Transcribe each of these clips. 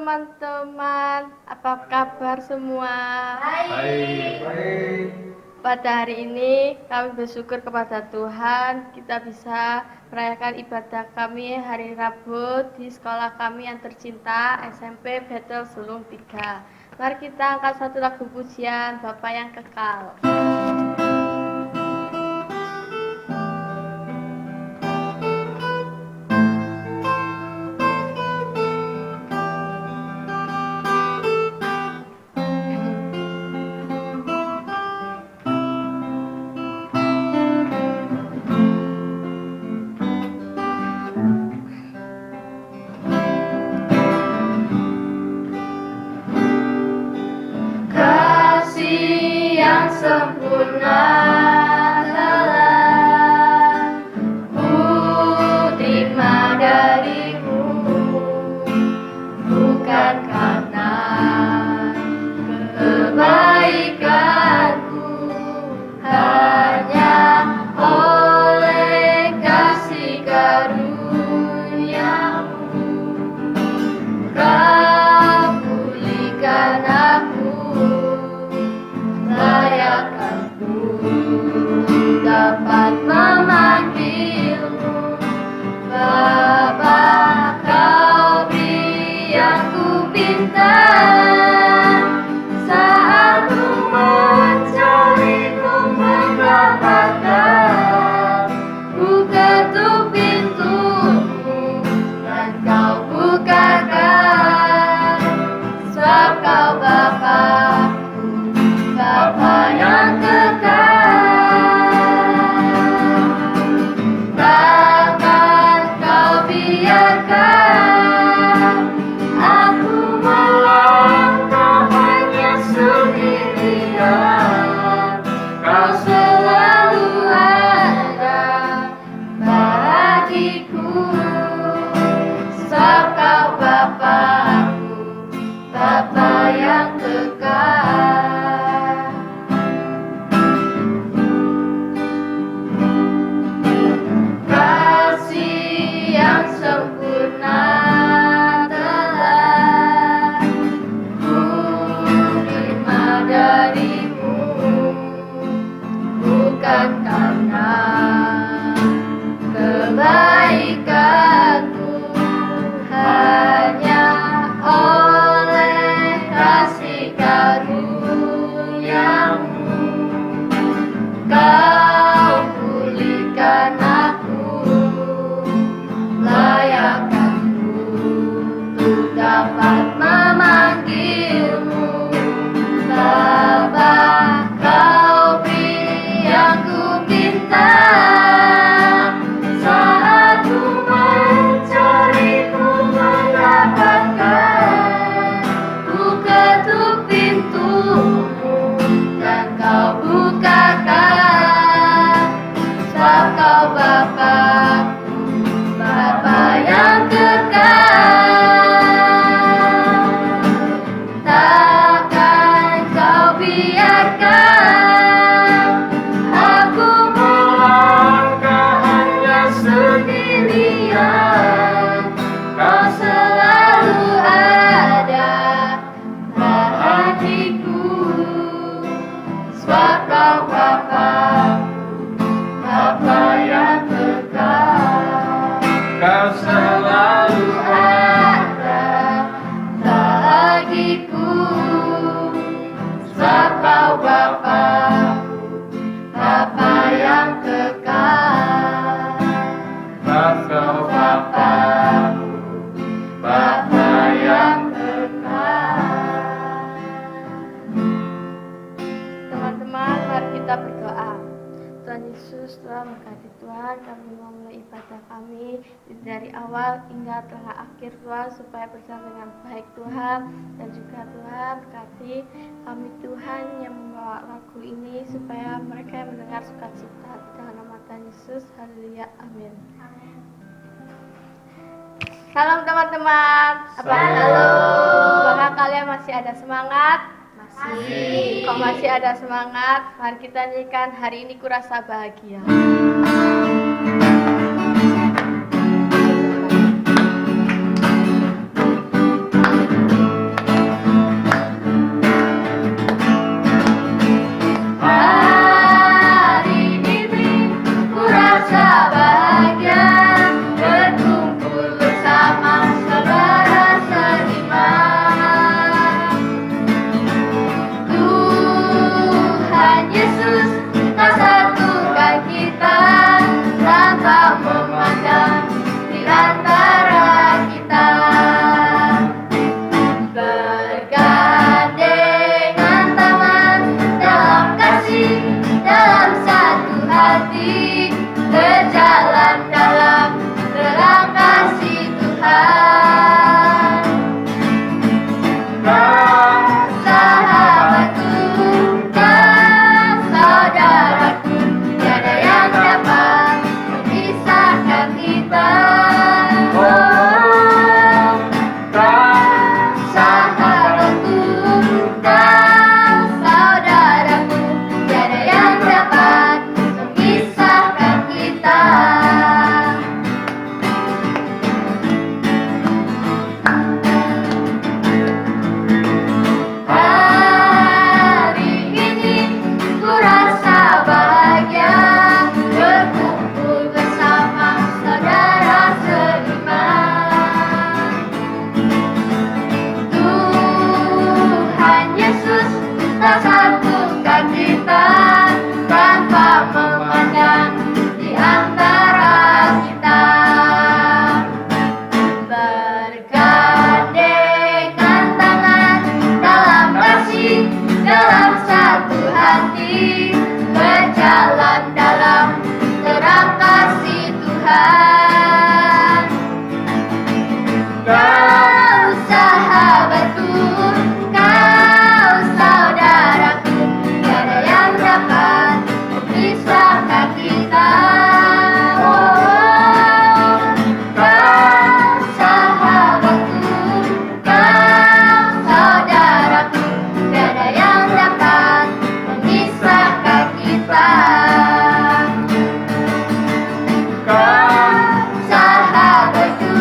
teman-teman, apa kabar semua? Baik. Pada hari ini kami bersyukur kepada Tuhan kita bisa merayakan ibadah kami hari Rabu di sekolah kami yang tercinta SMP Betel Sulung 3. Mari kita angkat satu lagu pujian Bapa yang Kekal. Sempurna telah ku terima darimu, bukan karena kebaikanku, hanya oleh kasih karuniamu. Kau pulihkan aku, layak aku dapat memanggilmu Bapa. Kau beri aku bintang saat ku mencarimu mendapatkan. Ku ketuk pintumu dan kau bukakan, sebab kau Bapa, Bapa yang kekal. Takkan kau biarkan aku melangkah hanya sendirian. Kau selalu ada bagiku, sebab kau Bapa-Ku, Bapa yang kekal. Sempurna telah ku terima darimu, bukan karena kebaikanku, hanya oleh kasih karuniamu. Kau pulihkan aku, layak aku untuk dapat memanggilmu Bapa. Kau beri aku bintang saat ku mencarimu mendapatkan. Ku ketuk pintumu dan kau bukakan, sebab kau Bapa, Bapa yang kekal. Takkan kau biarkan aku melangkah hanya sendirian. Kau selalu ada hatiku, sebab kau Bapa, Bapa yang kekal. Kau selalu ada bagiku, sebab kau Bapa, Bapa yang kekal. Kau Bapa, Bapa yang kekal. Teman-teman, mari kita berdoa. Tuhan Yesus, Tuhan berkati Tuhan, kami mau mulai ibadah kami dari awal hingga tengah akhir Tuhan, supaya berjalan dengan baik Tuhan. Dan juga Tuhan berkati kami Tuhan yang membawa lagu ini, supaya mereka yang mendengar sukacita. Di dalam nama Tuhan Yesus, haleluya, amin. Salam teman-teman, apa halo? Apakah kalian masih ada semangat? Masih. Kok masih ada semangat? Mari kita nyanyikan Hari Ini Kurasa Bahagia. Tuhan. Kau sahabatku, kau saudaraku, tiada yang dapat memisahkan kita. Sahabatku, kau saudaraku, tiada yang dapat memisahkan kita. Hari ini ku rasa bahagia berkumpul bersama saudara seiman. Tuhan Yesus tak satukan kita tanpa memandang di antara kita. Bergandengan tangan dalam kasih, dalam satu hati, berjalan dalam terang kasih Tuhan. Kau sahabatku, kau saudaraku, tiada yang dapat memisahkan kita. Kau sahabatku, kau saudaraku, tiada yang dapat memisahkan kita. Kau sahabatku,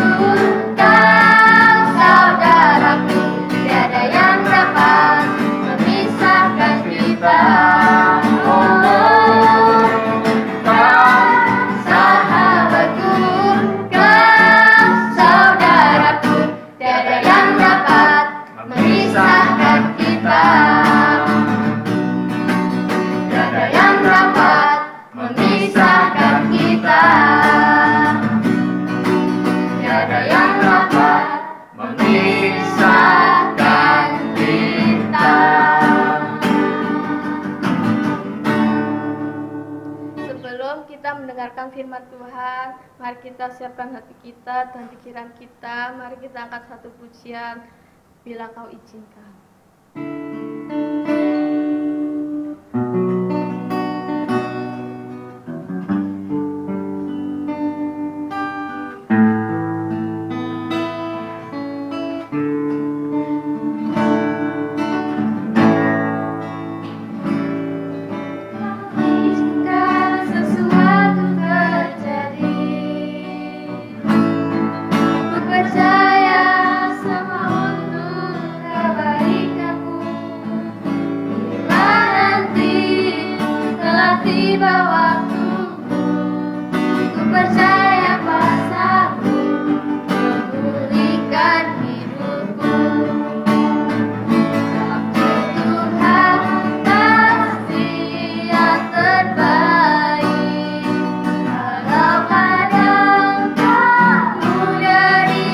kau saudaraku, tiada yang dapat memisahkan kita. Sahabatku, kau saudaraku, tiada yang dapat memisahkan kita. Tiada yang dapat memisahkan kita. Tiada yang dapat memisahkan kita. Sebelum kita mendengarkan firman Tuhan, mari kita siapkan hati kita dan pikiran kita. Mari kita angkat satu pujian, bila kau izinkan. Izinkan sesuatu terjadi, ku percaya semua untuk kebaikanmu. Bila nanti telah tiba waktumu, ku percaya pasamu memulihkan hidupku. Tuhan pasti yang terbaik. Kalau kadang kamu dari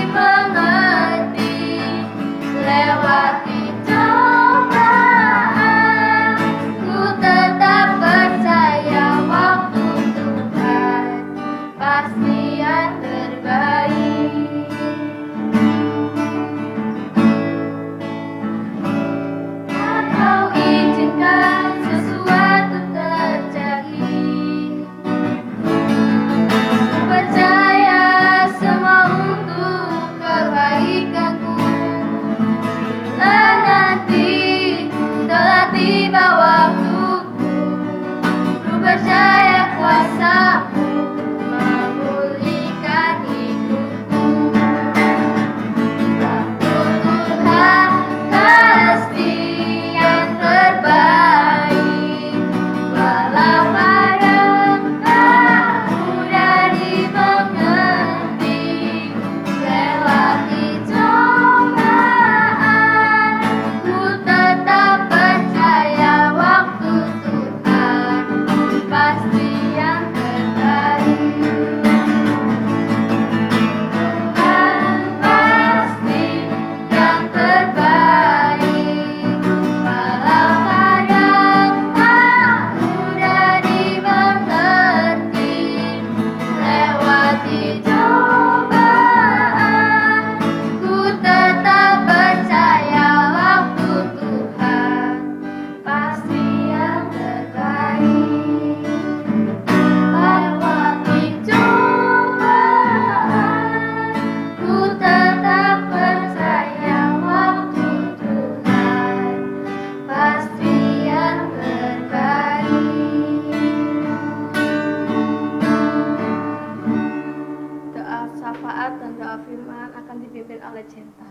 bermanfaat dan doa firman akan dipimpin oleh Jenta.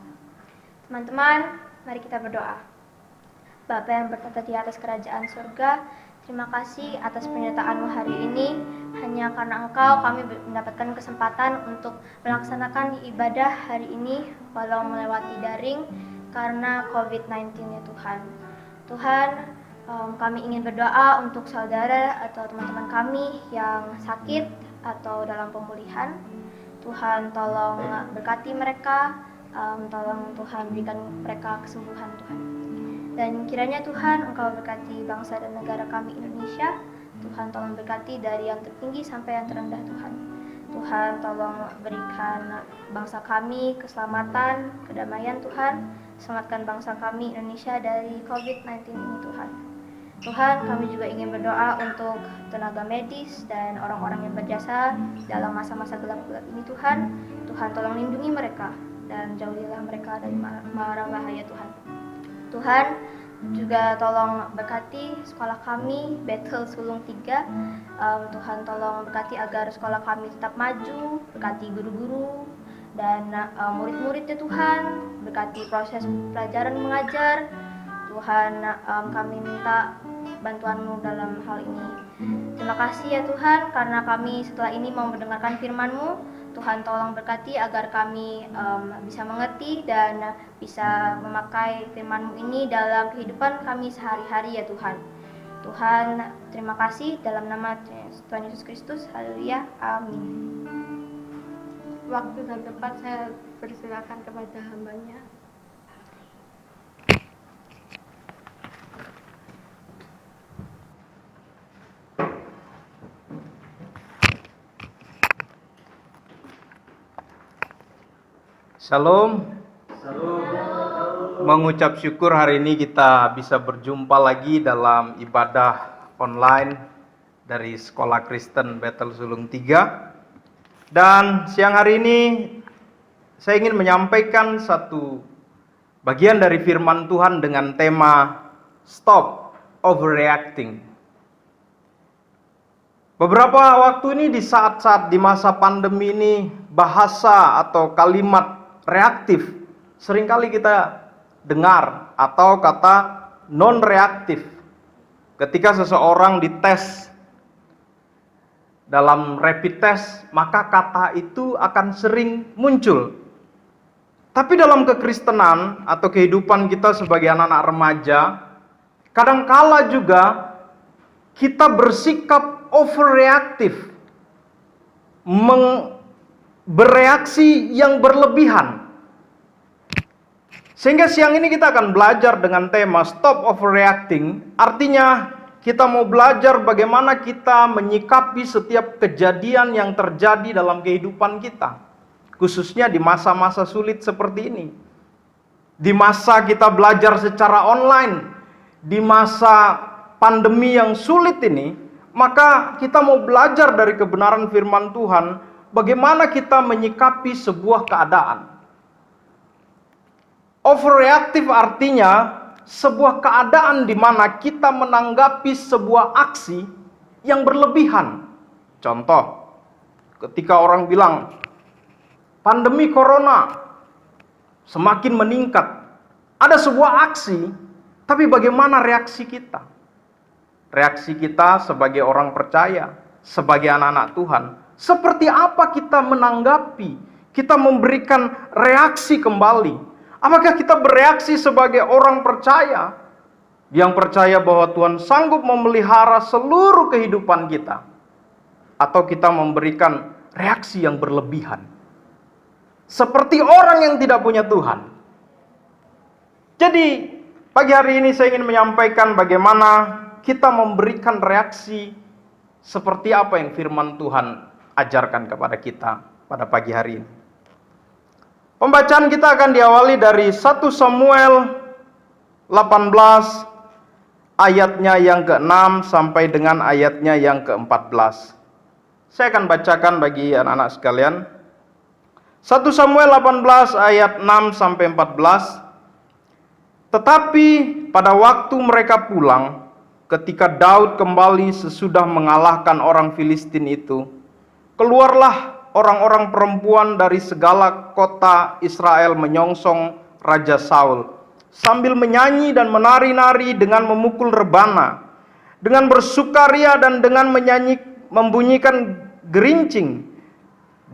Teman-teman, mari kita berdoa. Bapa yang bertata di atas kerajaan surga, terima kasih atas penyertaan-Mu hari ini. Hanya karena Engkau kami mendapatkan kesempatan untuk melaksanakan ibadah hari ini walau melewati daring karena COVID-19 ya Tuhan. Tuhan, kami ingin berdoa untuk saudara atau teman-teman kami yang sakit atau dalam pemulihan. Tuhan tolong berkati mereka, tolong Tuhan berikan mereka kesembuhan Tuhan. Dan kiranya Tuhan Engkau berkati bangsa dan negara kami Indonesia. Tuhan tolong berkati dari yang tertinggi sampai yang terendah Tuhan. Tuhan tolong berikan bangsa kami keselamatan, kedamaian Tuhan. Selamatkan bangsa kami Indonesia dari COVID-19 ini Tuhan. Tuhan, kami juga ingin berdoa untuk tenaga medis dan orang-orang yang berjasa dalam masa-masa gelap-gelap ini Tuhan. Tuhan tolong lindungi mereka dan jauhilah mereka dari mara bahaya Tuhan. Tuhan juga tolong berkati sekolah kami Bethel Sulung 3. Tuhan tolong berkati agar sekolah kami tetap maju, berkati guru-guru dan murid-muridnya Tuhan, berkati proses pelajaran mengajar. Tuhan, kami minta bantuan-Mu dalam hal ini. Terima kasih ya Tuhan, karena kami setelah ini mau mendengarkan firman-Mu. Tuhan tolong berkati agar kami bisa mengerti dan bisa memakai firman-Mu ini dalam kehidupan kami sehari-hari ya Tuhan. Tuhan, terima kasih dalam nama Tuhan Yesus Kristus. Haleluya. Amin. Waktu dan tempat saya persilakan kepada hambanya. Shalom. Mengucap syukur hari ini kita bisa berjumpa lagi dalam ibadah online dari Sekolah Kristen Bethel Sulung 3. Dan siang hari ini saya ingin menyampaikan satu bagian dari firman Tuhan dengan tema Stop Overreacting. Beberapa waktu ini di saat-saat di masa pandemi ini, bahasa atau kalimat reaktif seringkali kita dengar, atau kata non-reaktif. Ketika seseorang dites dalam rapid test, maka kata itu akan sering muncul. Tapi dalam kekristenan atau kehidupan kita sebagai anak-anak remaja, kadangkala juga kita bersikap overreaktif, bereaksi yang berlebihan. Sehingga siang ini kita akan belajar dengan tema Stop Overreacting. Artinya kita mau belajar bagaimana kita menyikapi setiap kejadian yang terjadi dalam kehidupan kita, khususnya di masa-masa sulit seperti ini. Di masa kita belajar secara online, di masa pandemi yang sulit ini, maka kita mau belajar dari kebenaran firman Tuhan, bagaimana kita menyikapi sebuah keadaan. Overreaktif artinya sebuah keadaan di mana kita menanggapi sebuah aksi yang berlebihan. Contoh, ketika orang bilang, pandemi corona semakin meningkat. Ada sebuah aksi, tapi bagaimana reaksi kita? Reaksi kita sebagai orang percaya, sebagai anak-anak Tuhan, seperti apa kita menanggapi, kita memberikan reaksi kembali. Apakah kita bereaksi sebagai orang percaya, yang percaya bahwa Tuhan sanggup memelihara seluruh kehidupan kita, atau kita memberikan reaksi yang berlebihan, seperti orang yang tidak punya Tuhan? Jadi pagi hari ini saya ingin menyampaikan bagaimana kita memberikan reaksi seperti apa yang firman Tuhan ajarkan kepada kita pada pagi hari ini. Pembacaan kita akan diawali dari 1 Samuel 18 ayatnya yang ke-6 sampai dengan ayatnya yang ke-14. Saya akan bacakan bagi anak-anak sekalian. 1 Samuel 18 ayat 6 sampai 14. Tetapi pada waktu mereka pulang, ketika Daud kembali sesudah mengalahkan orang Filistin itu, keluarlah orang-orang perempuan dari segala kota Israel menyongsong Raja Saul sambil menyanyi dan menari-nari dengan memukul rebana, dengan bersukaria dan dengan membunyikan gerincing.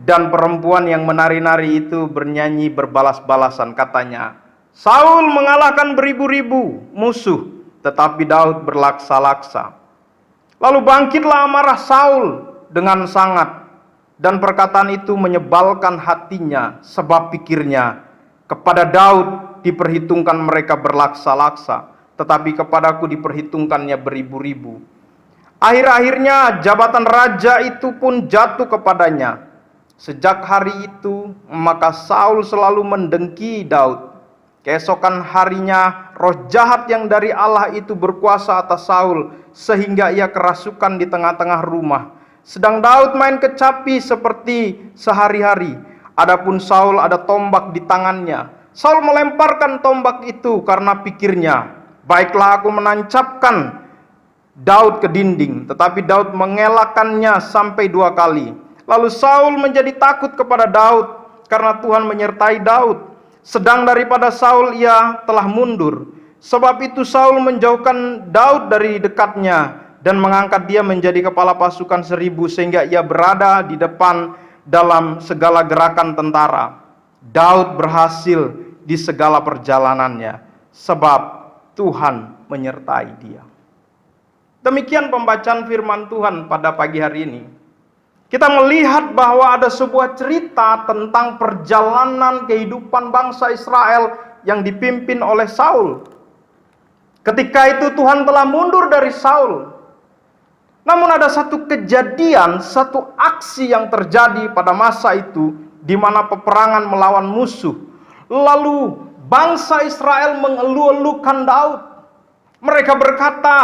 Dan perempuan yang menari-nari itu bernyanyi berbalas-balasan, katanya, Saul mengalahkan beribu-ribu musuh, tetapi Daud berlaksa-laksa. Lalu bangkitlah amarah Saul dengan sangat, dan perkataan itu menyebalkan hatinya, sebab pikirnya, kepada Daud diperhitungkan mereka berlaksa-laksa, tetapi kepadaku diperhitungkannya beribu-ribu. Akhir-akhirnya jabatan raja itu pun jatuh kepadanya. Sejak hari itu, maka Saul selalu mendengki Daud. Keesokan harinya, roh jahat yang dari Allah itu berkuasa atas Saul, sehingga ia kerasukan di tengah-tengah rumah. Sedang Daud main kecapi seperti sehari-hari. Adapun Saul ada tombak di tangannya. Saul melemparkan tombak itu karena pikirnya, baiklah aku menancapkan Daud ke dinding. Tetapi Daud mengelakkannya sampai 2 kali. Lalu Saul menjadi takut kepada Daud karena Tuhan menyertai Daud. Sedang daripada Saul ia telah mundur. Sebab itu Saul menjauhkan Daud dari dekatnya dan mengangkat dia menjadi kepala pasukan 1000, sehingga ia berada di depan dalam segala gerakan tentara. Daud berhasil di segala perjalanannya sebab Tuhan menyertai dia. Demikian pembacaan firman Tuhan pada pagi hari ini. Kita melihat bahwa ada sebuah cerita tentang perjalanan kehidupan bangsa Israel yang dipimpin oleh Saul. Ketika itu Tuhan telah mundur dari Saul. Namun ada satu kejadian, satu aksi yang terjadi pada masa itu, di mana peperangan melawan musuh. Lalu bangsa Israel mengeluh-elukan Daud. Mereka berkata,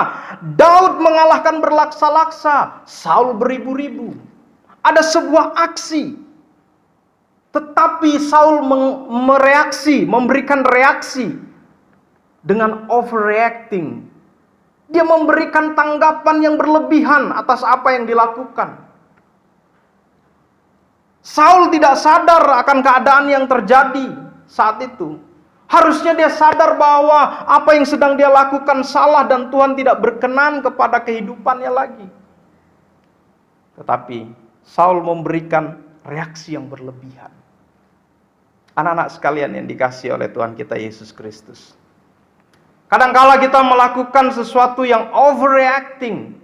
Daud mengalahkan berlaksa-laksa, Saul beribu-ribu. Ada sebuah aksi. Tetapi Saul memberikan reaksi dengan overreacting. Dia memberikan tanggapan yang berlebihan atas apa yang dilakukan. Saul tidak sadar akan keadaan yang terjadi saat itu. Harusnya dia sadar bahwa apa yang sedang dia lakukan salah dan Tuhan tidak berkenan kepada kehidupannya lagi. Tetapi Saul memberikan reaksi yang berlebihan. Anak-anak sekalian yang dikasihi oleh Tuhan kita Yesus Kristus. Kadangkala kita melakukan sesuatu yang overreacting.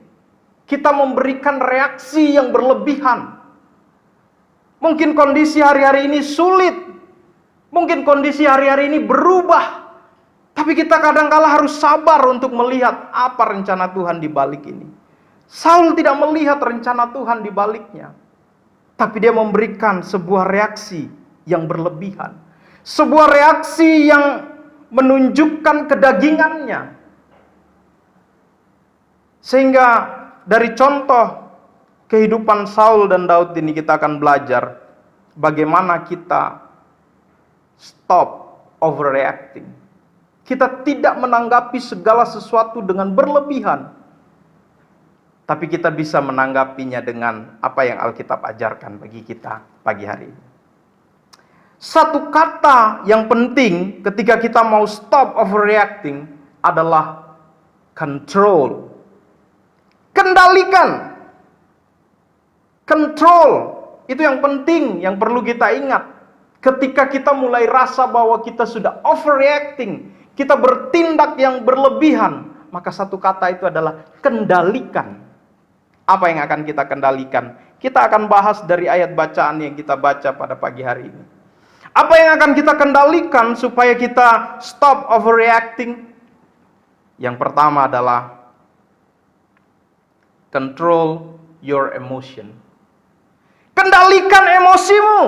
Kita memberikan reaksi yang berlebihan. Mungkin kondisi hari-hari ini sulit. Mungkin kondisi hari-hari ini berubah. Tapi kita kadangkala harus sabar untuk melihat apa rencana Tuhan di balik ini. Saul tidak melihat rencana Tuhan di baliknya. Tapi dia memberikan sebuah reaksi yang berlebihan. Sebuah reaksi yang menunjukkan kedagingannya. Sehingga dari contoh kehidupan Saul dan Daud ini kita akan belajar bagaimana kita stop overreacting. Kita tidak menanggapi segala sesuatu dengan berlebihan. Tapi kita bisa menanggapinya dengan apa yang Alkitab ajarkan bagi kita pagi hari ini. Satu kata yang penting ketika kita mau stop overreacting adalah control. Kendalikan. Control. Itu yang penting, yang perlu kita ingat. Ketika kita mulai rasa bahwa kita sudah overreacting, kita bertindak yang berlebihan, maka satu kata itu adalah kendalikan. Apa yang akan kita kendalikan? Kita akan bahas dari ayat bacaan yang kita baca pada pagi hari ini. Apa yang akan kita kendalikan supaya kita stop overreacting? Yang pertama adalah control your emotion. Kendalikan emosimu.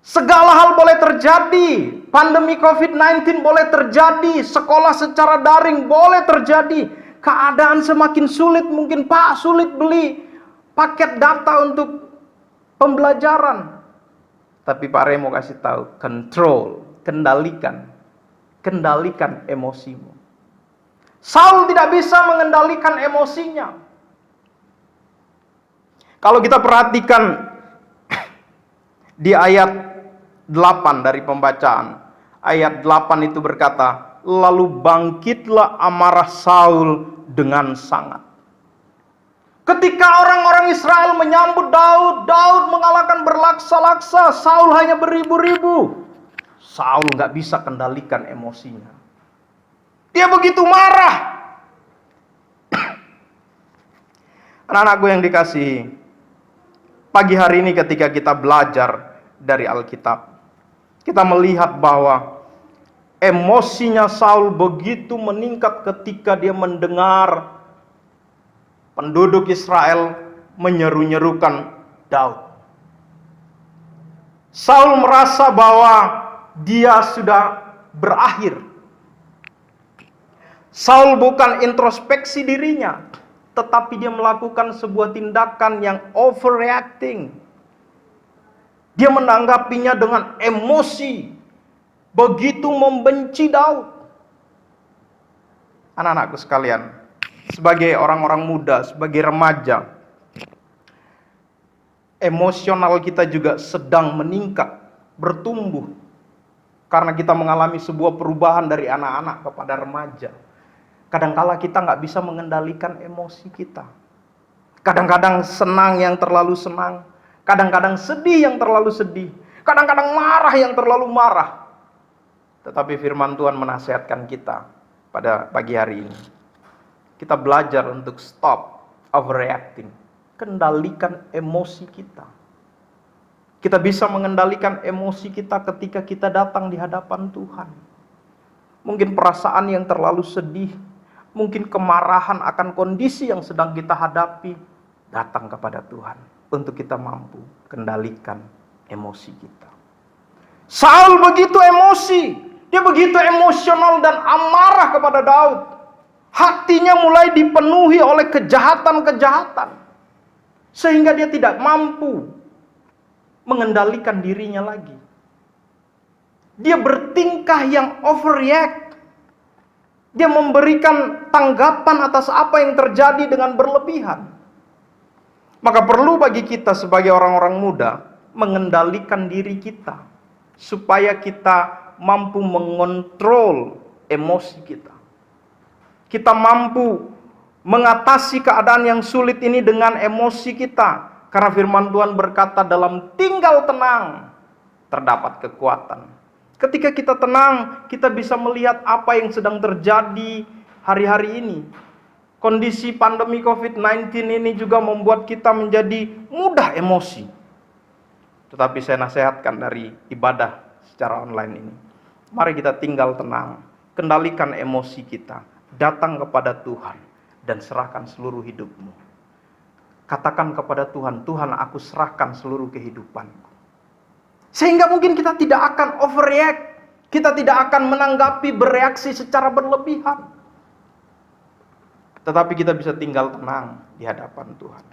Segala hal boleh terjadi. Pandemi COVID-19 boleh terjadi. Sekolah secara daring boleh terjadi. Keadaan semakin sulit, mungkin Pak sulit beli paket data untuk pembelajaran. Tapi Pak Remo kasih tahu, control, kendalikan. Kendalikan emosimu. Saul tidak bisa mengendalikan emosinya. Kalau kita perhatikan di ayat 8 dari pembacaan, ayat 8 itu berkata, lalu bangkitlah amarah Saul dengan sangat. Ketika orang-orang Israel menyambut Daud, Daud mengalahkan berlaksa-laksa, Saul hanya beribu-ribu. Saul nggak bisa kendalikan emosinya. Dia begitu marah. Anak-anakku yang dikasihi, pagi hari ini ketika kita belajar dari Alkitab, kita melihat bahwa emosinya Saul begitu meningkat ketika dia mendengar penduduk Israel menyeru-nyerukan Daud. Saul merasa bahwa dia sudah berakhir. Saul bukan introspeksi dirinya, tetapi dia melakukan sebuah tindakan yang overreacting. Dia menanggapinya dengan emosi, begitu membenci Daud. Anak-anakku sekalian, sebagai orang-orang muda, sebagai remaja, emosional kita juga sedang meningkat, bertumbuh. Karena kita mengalami sebuah perubahan dari anak-anak kepada remaja. Kadang-kala kita nggak bisa mengendalikan emosi kita. Kadang-kadang senang yang terlalu senang. Kadang-kadang sedih yang terlalu sedih. Kadang-kadang marah yang terlalu marah. Tetapi firman Tuhan menasihatkan kita pada pagi hari ini. Kita belajar untuk stop overreacting. Kendalikan emosi kita. Kita bisa mengendalikan emosi kita ketika kita datang di hadapan Tuhan. Mungkin perasaan yang terlalu sedih, mungkin kemarahan akan kondisi yang sedang kita hadapi, datang kepada Tuhan untuk kita mampu kendalikan emosi kita. Saul begitu emosi, dia begitu emosional dan amarah kepada Daud. Hatinya mulai dipenuhi oleh kejahatan-kejahatan, sehingga dia tidak mampu mengendalikan dirinya lagi. Dia bertingkah yang overreact. Dia memberikan tanggapan atas apa yang terjadi dengan berlebihan. Maka perlu bagi kita sebagai orang-orang muda mengendalikan diri kita supaya kita mampu mengontrol emosi kita. Kita mampu mengatasi keadaan yang sulit ini dengan emosi kita. Karena firman Tuhan berkata dalam tinggal tenang terdapat kekuatan. Ketika kita tenang, kita bisa melihat apa yang sedang terjadi hari-hari ini. Kondisi pandemi COVID-19 ini juga membuat kita menjadi mudah emosi. Tetapi saya nasihatkan dari ibadah secara online ini. Mari kita tinggal tenang, kendalikan emosi kita, datang kepada Tuhan, dan serahkan seluruh hidupmu. Katakan kepada Tuhan, Tuhan aku serahkan seluruh kehidupanku. Sehingga mungkin kita tidak akan overreact. Kita tidak akan menanggapi, bereaksi secara berlebihan. Tetapi kita bisa tinggal tenang di hadapan Tuhan.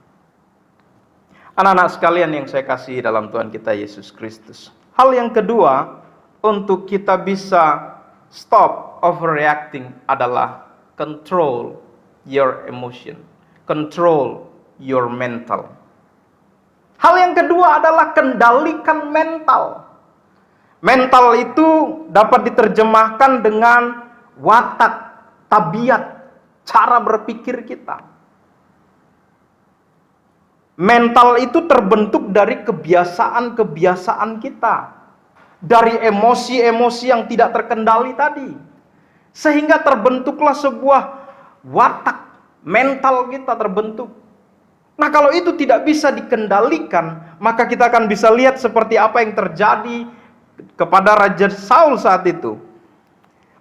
Anak-anak sekalian yang saya kasih dalam Tuhan kita Yesus Kristus. Hal yang kedua, untuk kita bisa stop overreacting adalah control your emotion. Control your mental. Hal yang kedua adalah kendalikan mental. Mental itu dapat diterjemahkan dengan watak, tabiat, cara berpikir kita. Mental itu terbentuk dari kebiasaan-kebiasaan kita. Dari emosi-emosi yang tidak terkendali tadi. Sehingga terbentuklah sebuah watak mental kita terbentuk. Nah, kalau itu tidak bisa dikendalikan, maka kita akan bisa lihat seperti apa yang terjadi kepada Raja Saul saat itu.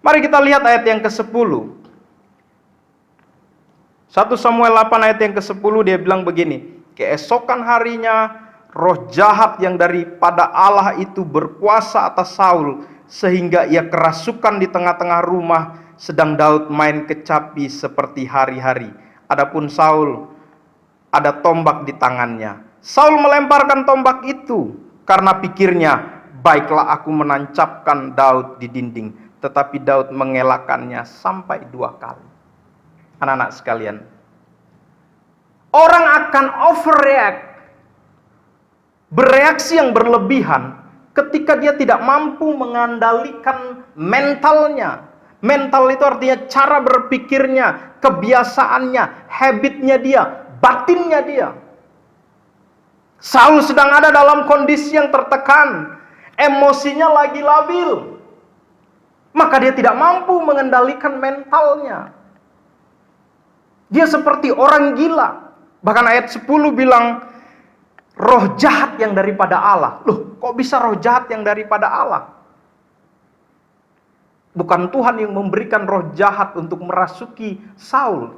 Mari kita lihat ayat yang ke-10. 1 Samuel 8 ayat yang ke-10 dia bilang begini, keesokan harinya roh jahat yang daripada Allah itu berkuasa atas Saul, sehingga ia kerasukan di tengah-tengah rumah, sedang Daud main kecapi seperti hari-hari. Adapun Saul ada tombak di tangannya. Saul melemparkan tombak itu karena pikirnya, baiklah aku menancapkan Daud di dinding. Tetapi Daud mengelakkannya sampai 2 kali. Anak-anak sekalian, orang akan overreact bereaksi yang berlebihan ketika dia tidak mampu mengendalikan mentalnya. Mental itu artinya cara berpikirnya, kebiasaannya, habitnya dia, batinnya dia. Saul sedang ada dalam kondisi yang tertekan, emosinya lagi labil. Maka dia tidak mampu mengendalikan mentalnya. Dia seperti orang gila. Bahkan ayat 10 bilang, roh jahat yang daripada Allah. Loh, kok bisa roh jahat yang daripada Allah? Bukan Tuhan yang memberikan roh jahat untuk merasuki Saul,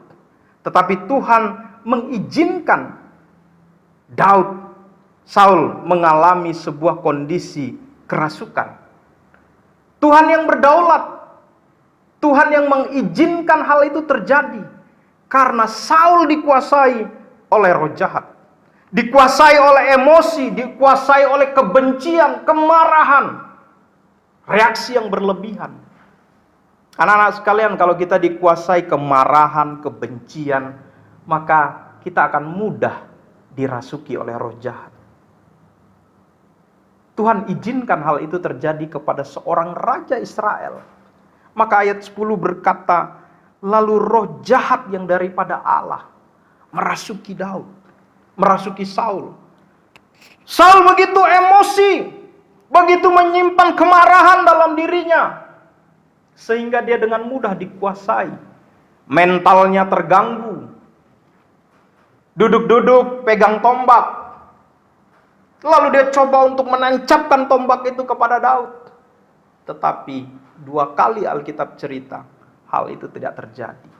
tetapi Tuhan mengizinkan Saul mengalami sebuah kondisi kerasukan. Tuhan yang berdaulat, Tuhan yang mengizinkan hal itu terjadi, karena Saul dikuasai oleh roh jahat, dikuasai oleh emosi, dikuasai oleh kebencian, kemarahan, reaksi yang berlebihan. Anak-anak sekalian, kalau kita dikuasai kemarahan, kebencian, maka kita akan mudah dirasuki oleh roh jahat. Tuhan izinkan hal itu terjadi kepada seorang raja Israel. Maka ayat 10 berkata, lalu roh jahat yang daripada Allah merasuki Daud, merasuki Saul. Saul begitu emosi, begitu menyimpan kemarahan dalam dirinya, sehingga dia dengan mudah dikuasai. Mentalnya terganggu. Duduk-duduk pegang tombak. Lalu dia coba untuk menancapkan tombak itu kepada Daud. Tetapi 2 kali Alkitab cerita, hal itu tidak terjadi.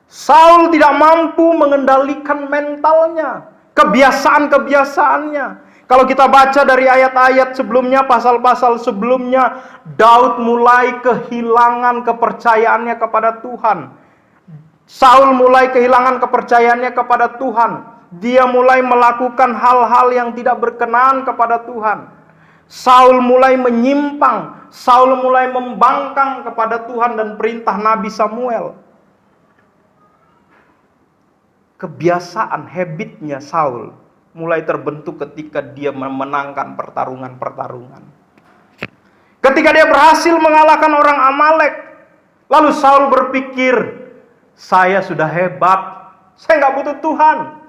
Saul tidak mampu mengendalikan mentalnya, kebiasaan-kebiasaannya. Kalau kita baca dari ayat-ayat sebelumnya, pasal-pasal sebelumnya, Daud mulai kehilangan kepercayaannya kepada Tuhan. Saul mulai kehilangan kepercayaannya kepada Tuhan. Dia mulai melakukan hal-hal yang tidak berkenan kepada Tuhan. Saul mulai menyimpang, Saul mulai membangkang kepada Tuhan dan perintah Nabi Samuel. Kebiasaan, habitnya Saul mulai terbentuk ketika dia memenangkan pertarungan-pertarungan. Ketika dia berhasil mengalahkan orang Amalek, lalu Saul berpikir, saya sudah hebat, saya nggak butuh Tuhan.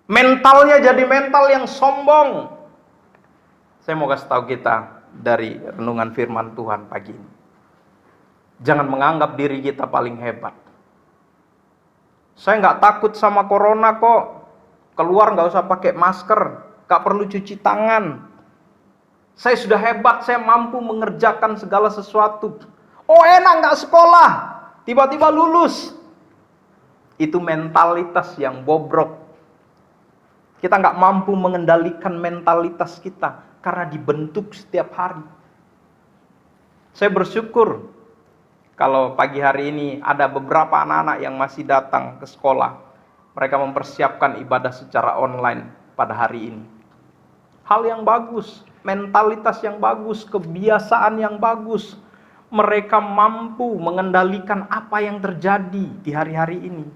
Mentalnya jadi mental yang sombong. Saya mau kasih tahu kita dari renungan firman Tuhan pagi ini. Jangan menganggap diri kita paling hebat. Saya nggak takut sama corona kok. Keluar nggak usah pakai masker, nggak perlu cuci tangan. Saya sudah hebat, saya mampu mengerjakan segala sesuatu. Oh enak nggak sekolah, tiba-tiba lulus. Itu mentalitas yang bobrok. Kita nggak mampu mengendalikan mentalitas kita karena dibentuk setiap hari. Saya bersyukur kalau pagi hari ini ada beberapa anak-anak yang masih datang ke sekolah. Mereka mempersiapkan ibadah secara online pada hari ini. Hal yang bagus, mentalitas yang bagus, kebiasaan yang bagus. Mereka mampu mengendalikan apa yang terjadi di hari-hari ini.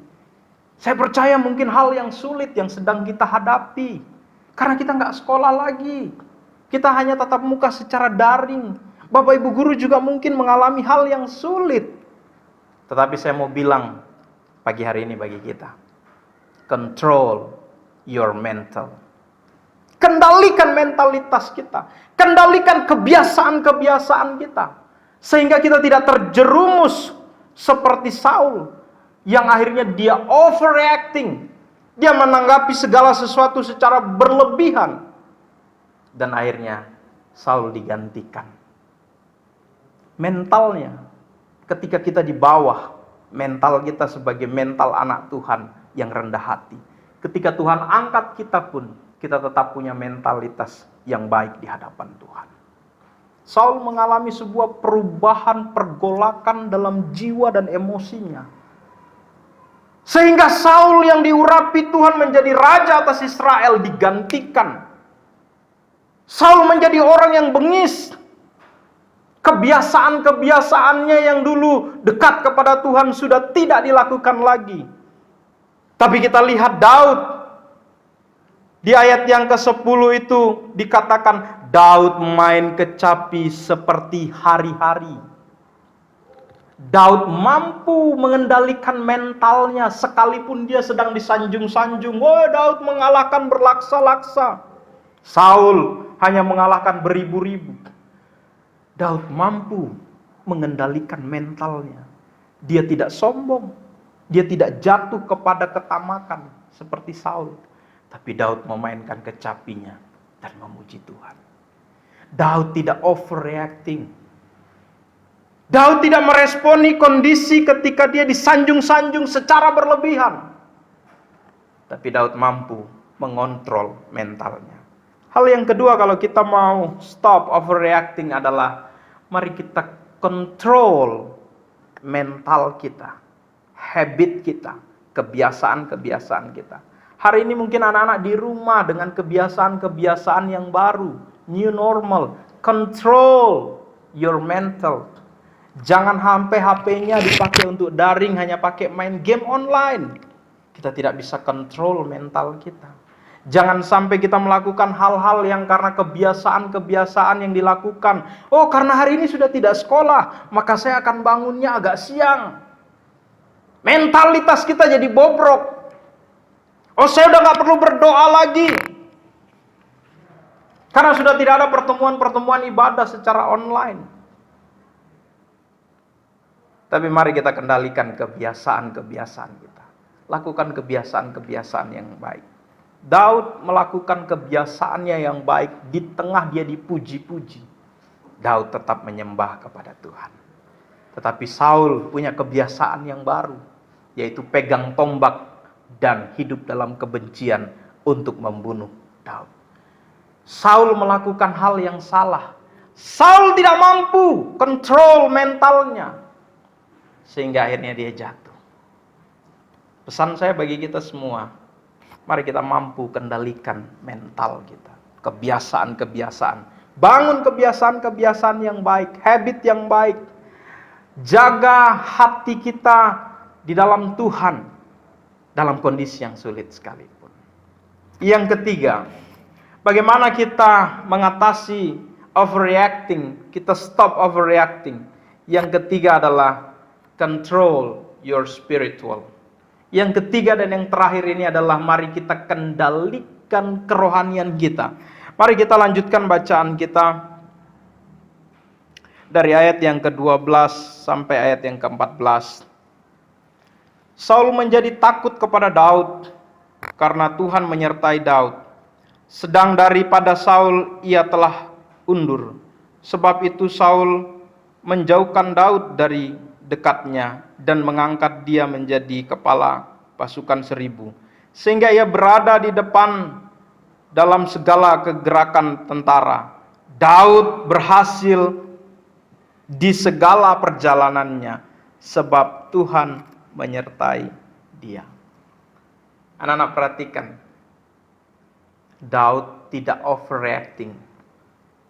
Saya percaya mungkin hal yang sulit yang sedang kita hadapi. Karena kita nggak sekolah lagi. Kita hanya tatap muka secara daring. Bapak Ibu Guru juga mungkin mengalami hal yang sulit. Tetapi saya mau bilang pagi hari ini bagi kita. Control your mental. Kendalikan mentalitas kita. Kendalikan kebiasaan-kebiasaan kita. Sehingga kita tidak terjerumus seperti Saul. Yang akhirnya dia overreacting. Dia menanggapi segala sesuatu secara berlebihan. Dan akhirnya Saul digantikan. Mentalnya, ketika kita di bawah, mental kita sebagai mental anak Tuhan yang rendah hati. Ketika Tuhan angkat kita pun, kita tetap punya mentalitas yang baik di hadapan Tuhan. Saul mengalami sebuah perubahan pergolakan dalam jiwa dan emosinya. Sehingga Saul yang diurapi Tuhan menjadi raja atas Israel digantikan. Saul menjadi orang yang bengis. Kebiasaan-kebiasaannya yang dulu dekat kepada Tuhan sudah tidak dilakukan lagi. Tapi kita lihat Daud. Di ayat yang ke-10 itu dikatakan Daud main kecapi seperti hari-hari. Daud mampu mengendalikan mentalnya sekalipun dia sedang disanjung-sanjung. Wah, Daud mengalahkan berlaksa-laksa. Saul hanya mengalahkan beribu-ribu. Daud mampu mengendalikan mentalnya. Dia tidak sombong. Dia tidak jatuh kepada ketamakan seperti Saul. Tapi Daud memainkan kecapinya dan memuji Tuhan. Daud tidak overreacting. Daud tidak meresponi kondisi ketika dia disanjung-sanjung secara berlebihan. Tapi Daud mampu mengontrol mentalnya. Hal yang kedua kalau kita mau stop overreacting adalah mari kita kontrol mental kita, habit kita, kebiasaan-kebiasaan kita. Hari ini mungkin anak-anak di rumah dengan kebiasaan-kebiasaan yang baru, new normal. Control your mental. Jangan sampai HP-nya dipakai untuk daring, hanya pakai main game online. Kita tidak bisa kontrol mental kita. Jangan sampai kita melakukan hal-hal yang karena kebiasaan-kebiasaan yang dilakukan. Oh, karena hari ini sudah tidak sekolah, maka saya akan bangunnya agak siang. Mentalitas kita jadi bobrok. Oh, saya udah gak perlu berdoa lagi. Karena sudah tidak ada pertemuan-pertemuan ibadah secara online. Tapi mari kita kendalikan kebiasaan-kebiasaan kita. Lakukan kebiasaan-kebiasaan yang baik. Daud melakukan kebiasaannya yang baik. Di tengah dia dipuji-puji, Daud tetap menyembah kepada Tuhan. Tetapi Saul punya kebiasaan yang baru, yaitu pegang tombak dan hidup dalam kebencian untuk membunuh Daud. Saul melakukan hal yang salah. Saul tidak mampu kontrol mentalnya, sehingga akhirnya dia jatuh. Pesan saya bagi kita semua, mari kita mampu kendalikan mental kita. Kebiasaan-kebiasaan. Bangun kebiasaan-kebiasaan yang baik, habit yang baik. Jaga hati kita di dalam Tuhan, dalam kondisi yang sulit sekalipun. Yang ketiga, bagaimana kita mengatasi overreacting, kita stop overreacting. Yang ketiga adalah control your spiritual. Yang ketiga dan yang terakhir ini adalah mari kita kendalikan kerohanian kita. Mari kita lanjutkan bacaan kita dari ayat yang ke-12 sampai ayat yang ke-14. Saul menjadi takut kepada Daud karena Tuhan menyertai Daud. Sedang daripada Saul ia telah undur. Sebab itu Saul menjauhkan Daud dari dekatnya dan mengangkat dia menjadi kepala pasukan 1000. Sehingga ia berada di depan dalam segala kegerakan tentara. Daud berhasil di segala perjalanannya sebab Tuhan menyertai dia. Anak-anak perhatikan, Daud tidak overreacting.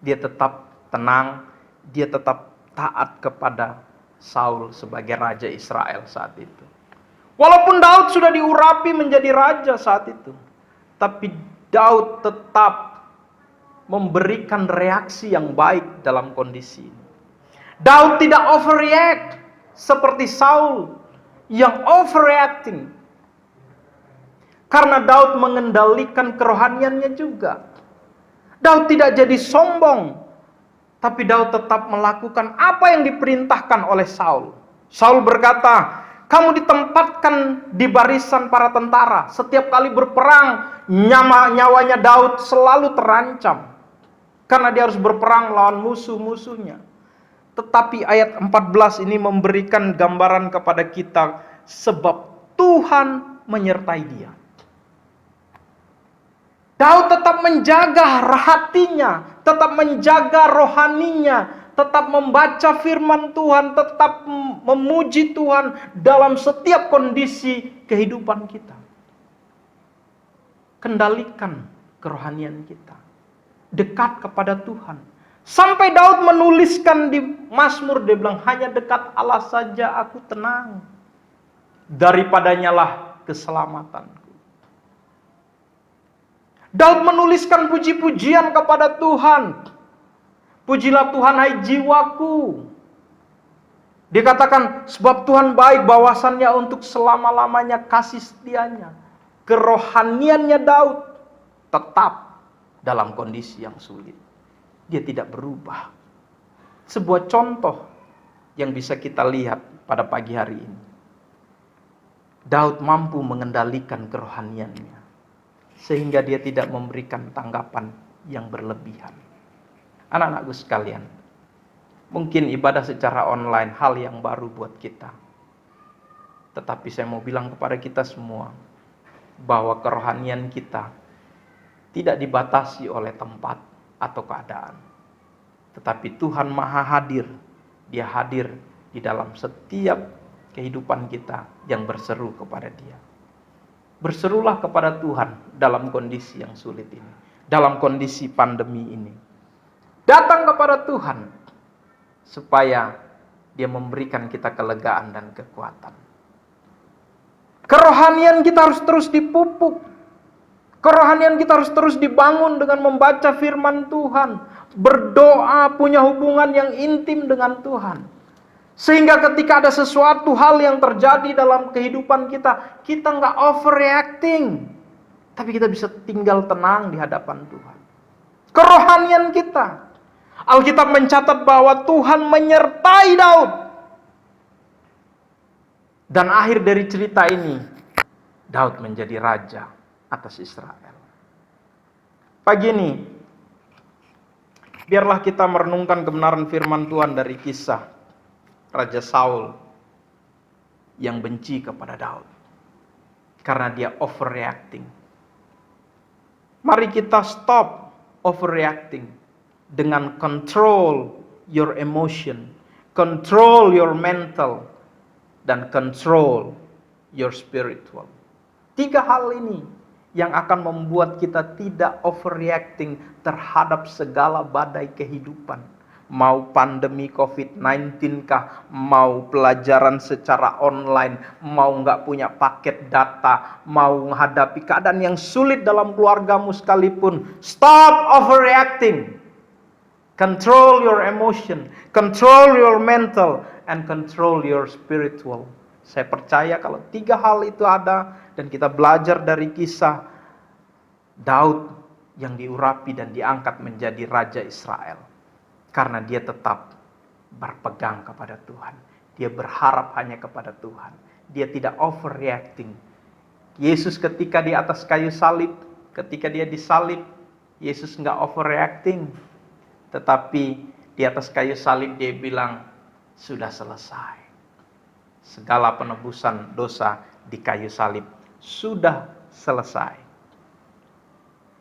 Dia tetap tenang, dia tetap taat kepada Saul sebagai raja Israel saat itu. Walaupun Daud sudah diurapi menjadi raja saat itu, tapi Daud tetap memberikan reaksi yang baik dalam kondisi ini. Daud tidak overreact seperti Saul yang overreacting. Karena Daud mengendalikan kerohaniannya juga. Daud tidak jadi sombong, tapi Daud tetap melakukan apa yang diperintahkan oleh Saul. Saul berkata, kamu ditempatkan di barisan para tentara. Setiap kali berperang, nyawanya Daud selalu terancam. Karena dia harus berperang melawan musuh-musuhnya. Tetapi ayat 14 ini memberikan gambaran kepada kita, sebab Tuhan menyertai dia. Daud tetap menjaga hatinya, tetap menjaga rohaninya, tetap membaca firman Tuhan, tetap memuji Tuhan dalam setiap kondisi kehidupan kita. Kendalikan kerohanian kita. Dekat kepada Tuhan. Sampai Daud menuliskan di Mazmur, dia bilang, hanya dekat Allah saja aku tenang. Daripadanya lah keselamatanku. Daud menuliskan puji-pujian kepada Tuhan. Pujilah Tuhan hai jiwaku. Dia katakan, sebab Tuhan baik, bawasannya untuk selama-lamanya kasih setianya. Kerohaniannya Daud tetap dalam kondisi yang sulit. Dia tidak berubah. Sebuah contoh yang bisa kita lihat pada pagi hari ini. Daud mampu mengendalikan kerohaniannya, sehingga dia tidak memberikan tanggapan yang berlebihan. Anak-anakku sekalian, mungkin ibadah secara online hal yang baru buat kita. Tetapi saya mau bilang kepada kita semua, bahwa kerohanian kita tidak dibatasi oleh tempat atau keadaan. Tetapi Tuhan Maha Hadir. Dia hadir di dalam setiap kehidupan kita yang berseru kepada Dia. Berserulah kepada Tuhan dalam kondisi yang sulit ini, dalam kondisi pandemi ini. Datang kepada Tuhan supaya Dia memberikan kita kelegaan dan kekuatan. Kerohanian kita harus terus dipupuk. Kerohanian kita harus terus dibangun dengan membaca firman Tuhan, berdoa, punya hubungan yang intim dengan Tuhan. Sehingga ketika ada sesuatu hal yang terjadi dalam kehidupan kita, kita nggak overreacting, tapi kita bisa tinggal tenang di hadapan Tuhan. Kerohanian kita. Alkitab mencatat bahwa Tuhan menyertai Daud. Dan akhir dari cerita ini, Daud menjadi raja atas Israel. Pagi ini, biarlah kita merenungkan kebenaran firman Tuhan dari kisah Raja Saul yang benci kepada Daud karena dia overreacting. Mari kita stop overreacting dengan control your emotion, control your mental, dan control your spiritual. 3 hal ini yang akan membuat kita tidak overreacting terhadap segala badai kehidupan. Mau pandemi COVID-19 kah, mau pelajaran secara online, mau nggak punya paket data, mau menghadapi keadaan yang sulit dalam keluargamu sekalipun. Stop overreacting. Control your emotion, control your mental, and control your spiritual. Saya percaya kalau 3 hal itu ada, dan kita belajar dari kisah Daud yang diurapi dan diangkat menjadi Raja Israel. Karena dia tetap berpegang kepada Tuhan. Dia berharap hanya kepada Tuhan. Dia tidak overreacting. Yesus ketika di atas kayu salib, ketika dia disalib, Yesus nggak overreacting. Tetapi di atas kayu salib dia bilang, sudah selesai. Segala penebusan dosa di kayu salib sudah selesai.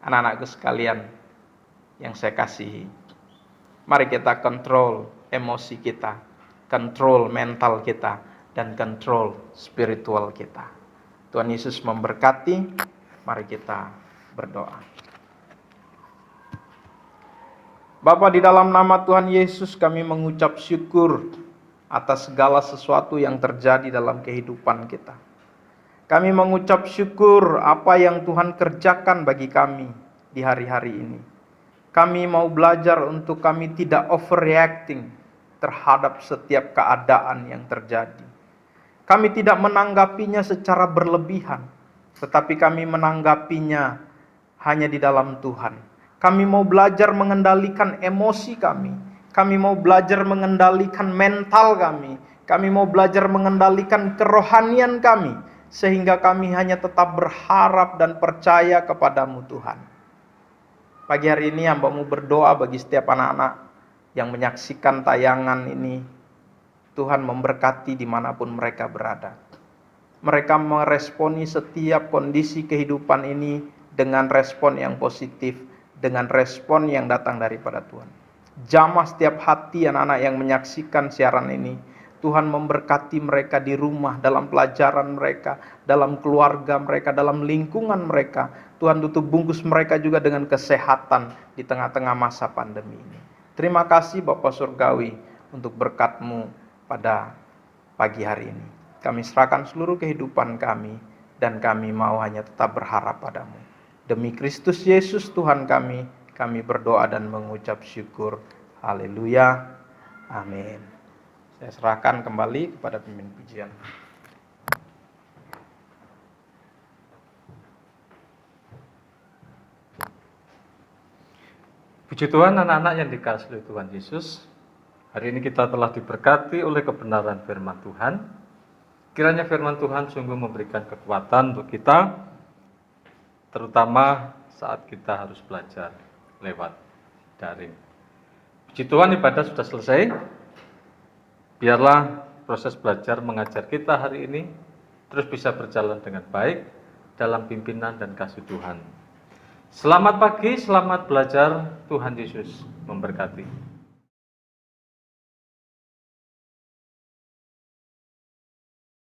Anak-anakku sekalian yang saya kasihi, mari kita kontrol emosi kita, kontrol mental kita, dan kontrol spiritual kita. Tuhan Yesus memberkati. Mari kita berdoa. Bapa, di dalam nama Tuhan Yesus kami mengucap syukur atas segala sesuatu yang terjadi dalam kehidupan kita. Kami mengucap syukur apa yang Tuhan kerjakan bagi kami di hari-hari ini. Kami mau belajar untuk kami tidak overreacting terhadap setiap keadaan yang terjadi. Kami tidak menanggapinya secara berlebihan, tetapi kami menanggapinya hanya di dalam Tuhan. Kami mau belajar mengendalikan emosi kami. Kami mau belajar mengendalikan mental kami. Kami mau belajar mengendalikan kerohanian kami. Sehingga kami hanya tetap berharap dan percaya kepadamu Tuhan. Pagi hari ini hamba-Mu berdoa bagi setiap anak-anak yang menyaksikan tayangan ini. Tuhan memberkati dimanapun mereka berada. Mereka meresponi setiap kondisi kehidupan ini dengan respon yang positif, dengan respon yang datang daripada Tuhan. Jamah setiap hati anak-anak yang menyaksikan siaran ini. Tuhan memberkati mereka di rumah, dalam pelajaran mereka, dalam keluarga mereka, dalam lingkungan mereka. Tuhan tutup bungkus mereka juga dengan kesehatan di tengah-tengah masa pandemi ini. Terima kasih Bapa Surgawi untuk berkat-Mu pada pagi hari ini. Kami serahkan seluruh kehidupan kami, dan kami mau hanya tetap berharap padamu. Demi Kristus Yesus Tuhan kami berdoa dan mengucap syukur. Haleluya. Amin. Saya serahkan kembali kepada pemimpin pujian. Puji Tuhan, anak-anak yang dikasihi oleh Tuhan Yesus. Hari ini kita telah diberkati oleh kebenaran firman Tuhan. Kiranya firman Tuhan sungguh memberikan kekuatan untuk kita, terutama saat kita harus belajar lewat daring. Puji Tuhan, ibadah sudah selesai. Biarlah proses belajar mengajar kita hari ini terus bisa berjalan dengan baik dalam pimpinan dan kasih Tuhan. Selamat pagi, selamat belajar. Tuhan Yesus memberkati.